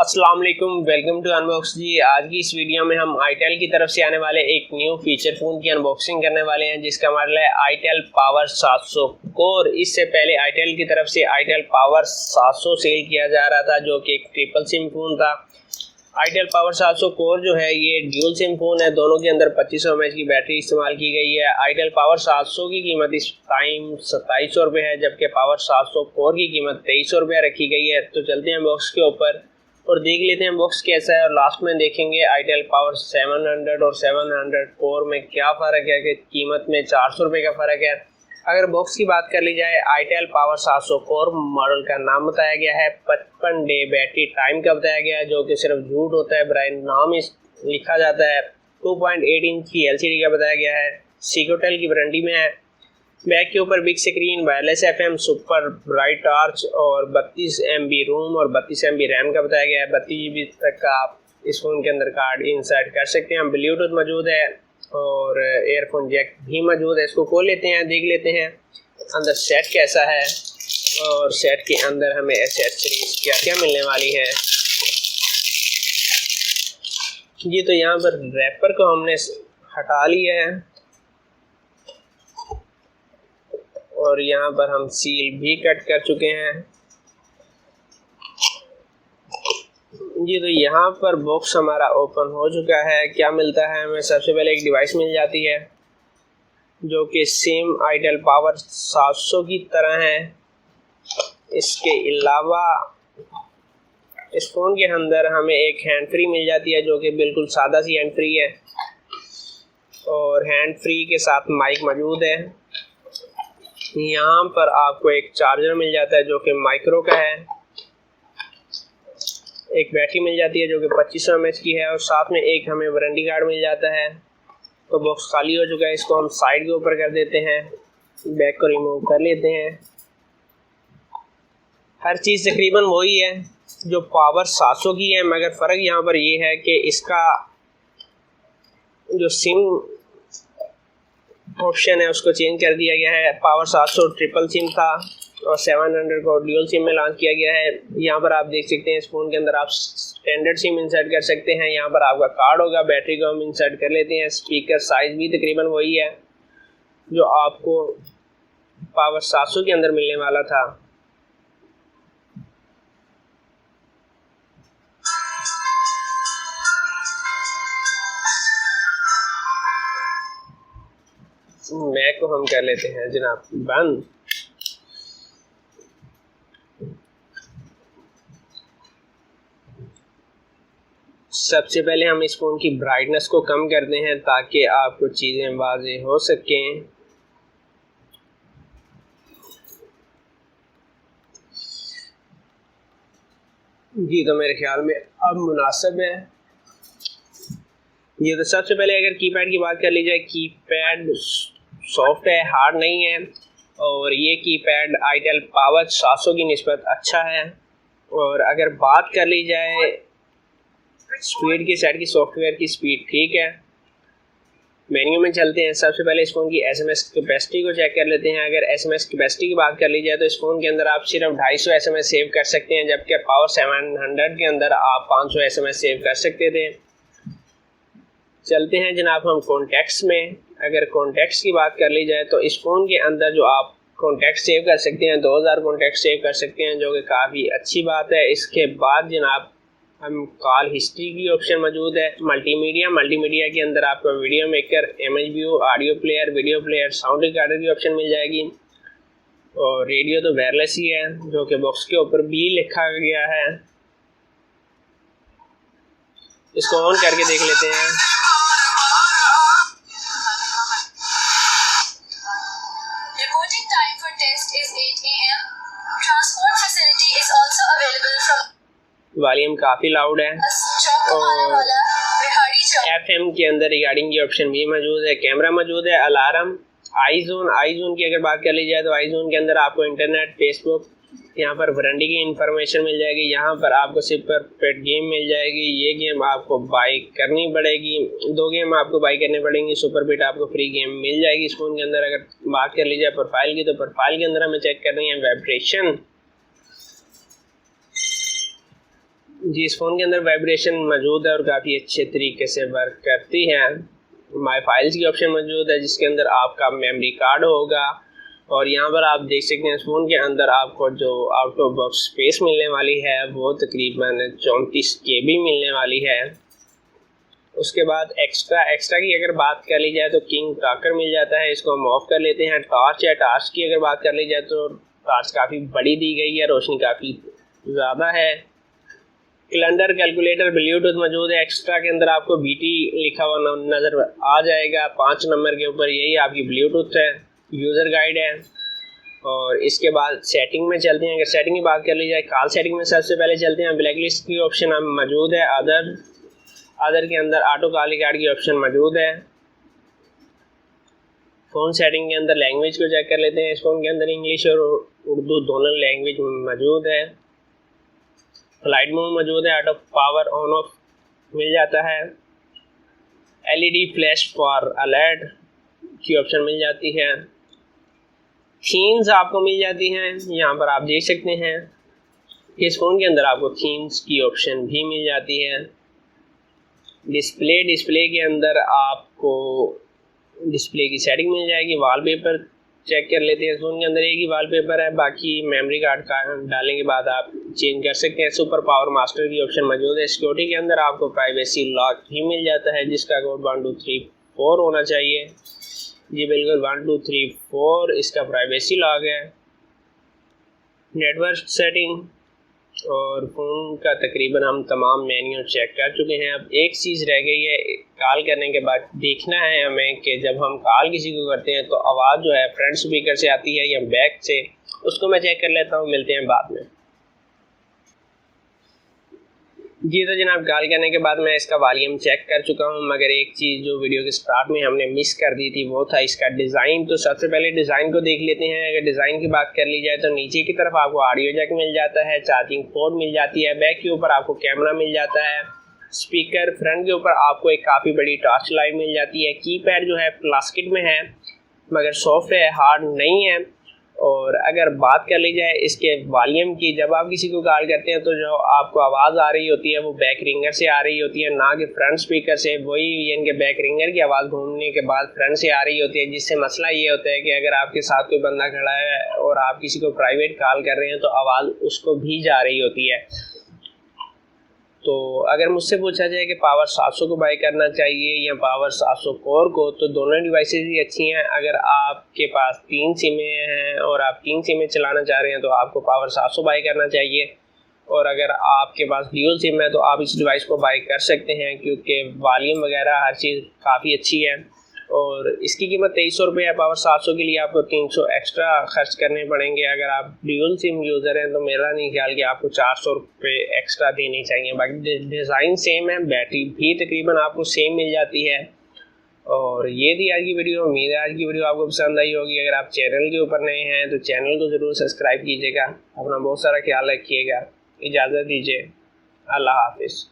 अस्सलाम वालेकुम, welcome to unbox जी। आज की इस वीडियो में हम आईटेल की तरफ से आने वाले एक न्यू फीचर फ़ोन की अनबॉक्सिंग करने वाले हैं जिसका मॉडल है आईटेल पावर 700 कोर। इससे पहले आईटेल की तरफ से आईटेल पावर 700 सेल किया जा रहा था जो कि एक ट्रिपल सिम फ़ोन था। आईटेल पावर 700 कोर जो है ये ड्यूल सिम फ़ोन है, दोनों के अंदर 2500 mAh की बैटरी इस्तेमाल की गई है। आईटेल पावर 700 की कीमत इस टाइम 2700 रुपये है, जबकि पावर 700 कोर की कीमत 2300 रुपये रखी गई है। तो चलते हैं बॉक्स के ऊपर और देख लेते हैं बॉक्स कैसा है, और लास्ट में देखेंगे आईटेल पावर 700 और 700 कोर में क्या फ़र्क है कि कीमत में 400 रुपये का फ़र्क है। अगर बॉक्स की बात कर ली जाए, आईटेल पावर 700 कोर मॉडल का नाम बताया गया है, 55 डे बैटरी टाइम का बताया गया है जो कि सिर्फ झूठ होता है, बराए नाम लिखा जाता है। 2.8 इंच की LCD का बताया गया है, सिकोटेल की वारंटी में है। बैक के ऊपर big screen, wireless FM, super bright torch और 32 MB रोम और 32 MB रैम का बताया गया है। 32 GB तक का आप इस फ़ोन के अंदर कार्ड इंसर्ट कर सकते हैं। ब्लूटूथ मौजूद है और एयरफोन जैक भी मौजूद है। इसको खोल लेते हैं, देख लेते हैं अंदर सेट कैसा है और सेट के अंदर हमें एसेसरीज क्या क्या मिलने वाली है। जी तो यहाँ पर रैपर को हमने हटा लिया है और यहाँ पर हम सील भी कट कर चुके हैं। जी तो यहाँ पर बॉक्स हमारा ओपन हो चुका है। क्या मिलता है हमें? सबसे पहले एक डिवाइस मिल जाती है जो कि सेम आईटेल पावर 700 की तरह है। इसके अलावा इस फ़ोन के अंदर हमें एक हैंड फ्री मिल जाती है जो कि बिल्कुल सादा सी हैंड फ्री है, और हैंड फ्री के साथ माइक मौजूद है। यहाँ पर आपको एक चार्जर मिल जाता है जो कि माइक्रो का है। एक बैटरी मिल जाती है जो कि 2500 mAh की है, और साथ में एक हमें वारंटी कार्ड मिल जाता है। तो बॉक्स खाली हो चुका है, इसको हम साइड के ऊपर कर देते हैं, बैक को रिमूव कर लेते हैं। हर चीज़ तकरीबन वही है जो पावर 700 की है, मगर फ़र्क यहाँ पर ये है कि इसका जो सिम ऑप्शन है उसको चेंज कर दिया गया है। पावर 700 ट्रिपल सिम था और 700 को ड्यूल सिम में लॉन्च किया गया है। यहाँ पर आप देख सकते हैं इस फ़ोन के अंदर आप स्टैंडर्ड सिम इंसर्ट कर सकते हैं। यहाँ पर आपका कार्ड होगा, बैटरी को हम इंसर्ट कर लेते हैं। स्पीकर साइज़ भी तकरीबन वही है जो आपको पावर 700 के अंदर मिलने वाला था। मैक को हम कर लेते हैं जनाब बंद। सबसे पहले हम इस फ़ोन की ब्राइटनेस को कम करते हैं ताकि आपको चीज़ें वाज़ेह हो सकें। जी तो मेरे ख्याल में अब मुनासिब है। ये तो सबसे पहले अगर कीपैड की बात कर ली जाए, कीपैड सॉफ्ट है, हार्ड नहीं है, और ये कीपैड आईटेल पावर 700 की निस्बत अच्छा है। और अगर बात कर ली जाए स्पीड की, साइड की सॉफ्टवेयर की स्पीड ठीक है। मेन्यू में चलते हैं। सबसे पहले इस फ़ोन की SMS कैपेसिटी को चेक कर लेते हैं। अगर SMS कैपेसिटी की बात कर ली जाए तो इस फ़ोन के अंदर आप सिर्फ 250 SMS सेव कर सकते हैं, जबकि पावर 700 के अंदर आप 500 SMS सेव कर सकते थे। चलते हैं जनाब हम कॉन्टैक्ट्स में। अगर कॉन्टैक्ट्स की बात कर ली जाए तो इस फ़ोन के अंदर जो आप कॉन्टैक्ट सेव कर सकते हैं, 2000 कॉन्टैक्ट सेव कर सकते हैं, जो कि काफ़ी अच्छी बात है। इसके बाद जनाब हम कॉल हिस्ट्री की ऑप्शन मौजूद है। मल्टीमीडिया के अंदर आपको video maker, image view, audio player, video player, sound recorder की ऑप्शन मिल जाएगी। और रेडियो तो वायरलेस ही है जो कि बॉक्स के ऊपर भी लिखा गया है। इसको ऑन करके देख लेते हैं। Reporting time for test is 8 AM. Transport facility is also available from volume काफ़ी लाउड है और FM के अंदर रिगार्डिंग की ऑप्शन भी मौजूद है। कैमरा मौजूद है, अलार्म, आई जोन की अगर बात कर ली जाए तो आई जोन के अंदर आपको इंटरनेट, फेसबुक, यहाँ पर वारंटी की इंफॉर्मेशन मिल जाएगी। यहाँ पर आपको सिर्फ पेट गेम मिल जाएगी। ये गेम आपको बाई करनी पड़ेगी, 2 गेम आपको बाई करनी पड़ेंगी। सुपर बिट आपको फ्री गेम मिल जाएगी इस फ़ोन के अंदर। अगर बात कर ली जाए प्रोफाइल की, तो प्रोफाइल के अंदर हमें चेक कर रही है वाइब्रेशन। जी इस फ़ोन के अंदर वाइब्रेशन मौजूद है और काफ़ी अच्छे तरीके से वर्क करती है। माई फाइल्स की ऑप्शन मौजूद है जिसके अंदर आपका मेमोरी कार्ड होगा और यहाँ पर आप देख सकते हैं इस फ़ोन के अंदर आपको जो आउट ऑफ बॉक्स स्पेस मिलने वाली है वो तकरीबन 34 KB मिलने वाली है। उसके बाद एक्स्ट्रा की अगर बात कर ली जाए तो किंग टाकर मिल जाता है, इसको हम ऑफ कर लेते हैं। टॉर्च की अगर बात कर ली जाए तो टॉर्च काफ़ी बड़ी दी गई है, रोशनी काफ़ी ज़्यादा है। कैलेंडर, कैलकुलेटर, ब्लूटूथ मौजूद है। एक्स्ट्रा के अंदर आपको BT लिखा हुआ नज़र आ जाएगा 5 नंबर के ऊपर, यही आपकी ब्लूटूथ है। यूज़र गाइड है और इसके बाद सेटिंग में चलते हैं। अगर सेटिंग की बात कर ली जाए कॉल सेटिंग में सबसे पहले चलते हैं। ब्लैक लिस्ट की ऑप्शन मौजूद है। अदर के अंदर ऑटो कॉल रिकॉर्ड की ऑप्शन मौजूद है। फ़ोन सेटिंग के अंदर लैंग्वेज को चेक कर लेते हैं। इस फ़ोन के अंदर इंग्लिश और उर्दू दोनों लैंग्वेज मौजूद है। फ्लाइट मोड मौजूद है। ऑटो पावर ऑन ऑफ मिल जाता है। LED फ्लैश फॉर अलर्ट की ऑप्शन मिल जाती है। थीम्स आपको मिल जाती हैं, यहाँ पर आप देख सकते हैं इस फ़ोन के अंदर आपको थीम्स की ऑप्शन भी मिल जाती है। डिस्प्ले के अंदर आपको डिस्प्ले की सेटिंग मिल जाएगी। वॉलपेपर चेक कर लेते हैं। इस फ़ोन के अंदर एक ही वॉलपेपर है, बाकी मेमोरी कार्ड का डालने के बाद आप चेंज कर सकते हैं। सुपर पावर मास्टर की ऑप्शन मौजूद है। सिक्योरिटी के अंदर आपको प्राइवेसी लॉक भी मिल जाता है जिसका कोड 1234 होना चाहिए। जी बिल्कुल 1234 इसका प्राइवेसी लॉक है। नेटवर्क सेटिंग और फ़ोन का तकरीबन हम तमाम मेन्यू चेक कर चुके हैं। अब एक चीज़ रह गई है, कॉल करने के बाद देखना है हमें कि जब हम कॉल किसी को करते हैं तो आवाज़ जो है फ्रंट स्पीकर से आती है या बैक से, उसको मैं चेक कर लेता हूँ। मिलते हैं बाद में। जी तो जनाब कॉल करने के बाद मैं इसका वॉल्यूम चेक कर चुका हूँ, मगर एक चीज़ जो वीडियो के स्टार्ट में हमने मिस कर दी थी वो था इसका डिज़ाइन। तो सबसे पहले डिज़ाइन को देख लेते हैं। अगर डिज़ाइन की बात कर ली जाए तो नीचे की तरफ आपको ऑडियो जैक मिल जाता है, चार्जिंग पोर्ट मिल जाती है, बैक के ऊपर आपको कैमरा मिल जाता है, स्पीकर, फ्रंट के ऊपर आपको एक काफ़ी बड़ी टॉर्च लाइट मिल जाती है। कीपैड जो है प्लास्टिक में है मगर सॉफ्ट है, हार्ड नहीं है। और अगर बात कर ली जाए इसके वॉल्यूम की, जब आप किसी को कॉल करते हैं तो जो आपको आवाज़ आ रही होती है वो बैक रिंगर से आ रही होती है, ना कि फ्रंट स्पीकर से। वही यानी कि बैक रिंगर की आवाज़ घूमने के बाद फ्रंट से आ रही होती है, जिससे मसला ये होता है कि अगर आपके साथ कोई बंदा खड़ा है और आप किसी को प्राइवेट कॉल कर रहे हैं तो आवाज़ उसको भी जा रही होती है। तो अगर मुझसे पूछा जाए कि पावर 700 को बाय करना चाहिए या पावर 700 कोर को, तो दोनों डिवाइसेस ही अच्छी हैं। अगर आपके पास 3 सिमें हैं और आप 3 सिमें चलाना चाह रहे हैं तो आपको पावर 700 बाय करना चाहिए, और अगर आपके पास ड्यूल सिम है तो आप इस डिवाइस को बाय कर सकते हैं क्योंकि वॉल्यूम वगैरह हर चीज़ काफ़ी अच्छी है। और इसकी कीमत 2300 रुपये है। पावर 700 के लिए आपको 300 एक्स्ट्रा खर्च करने पड़ेंगे। अगर आप ड्यूल सिम यूज़र हैं तो मेरा नहीं ख्याल कि आपको 400 रुपये एक्स्ट्रा देने चाहिए। बाकी डिज़ाइन सेम है, बैटरी भी तकरीबन आपको सेम मिल जाती है। और ये थी आज की वीडियो। उम्मीद है आज की वीडियो आपको पसंद आई होगी। अगर आप चैनल के ऊपर नए हैं तो चैनल को ज़रूर सब्सक्राइब कीजिएगा। अपना बहुत सारा ख्याल रखिएगा। इजाज़त दीजिए। अल्लाह हाफिज़।